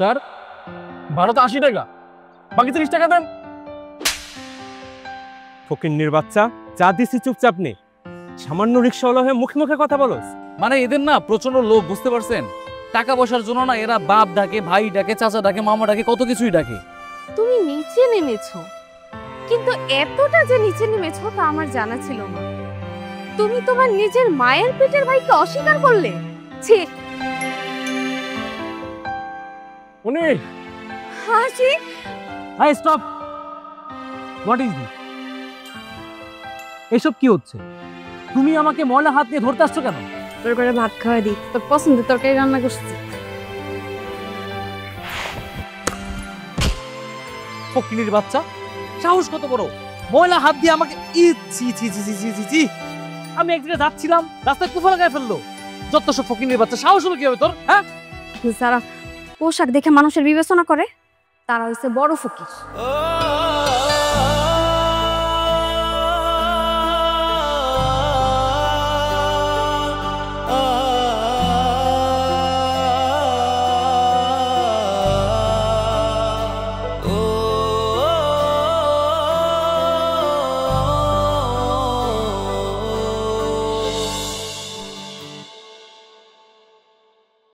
Sir, ভাড়া তো 80 টাকা, বাকি 30 টাকা দেন। ফকিন্নির বাচ্চা, যা দিছি চুপচাপ নে। সামান্য রিক্সাওয়ালা হয়ে মুখে মুখে কথা বলোস। মানে এদের না প্রচন্ড লোভ, বুঝতে পারছেন? টাকা পয়সার জন্য না এরা বাপ ডাকে, ভাই ডাকে, চাচা ডাকে, মামা ডাকে, কত কিছুই ডাকে। তুমি নিচে নেমেছো, কিন্তু এতটা যে নিচে নেমেছো তা আমার জানা ছিল না। তুমি তোমার নিজের মায়ের পেটের ভাইকে অস্বীকার করলে? ছি। উনি হাসি। Hi, stop. What is this? এসব কি হচ্ছে? তুমি আমাকে ময়লা হাত দিয়ে ধরতে আসছো কেন? তোর করে ভাত খাওয়া দিই, তোর পছন্দের তরকারি রান্না করছি। ফকিনির বাচ্চা, সাহস কত বড়! ময়লা হাত দিয়ে আমাকে ছি ছি ছি ছি ছি ছি ছি। আমি এক জায়গায় যাচ্ছিলাম, রাস্তায় কুফা লাগায় ফেললো। যত সব ফকিনির বাচ্চা, সাহস হলো কি হবে তোর? হ্যাঁ, যারা পোশাক দেখে মানুষের বিবেচনা করে তারা হচ্ছে বড় ফকির।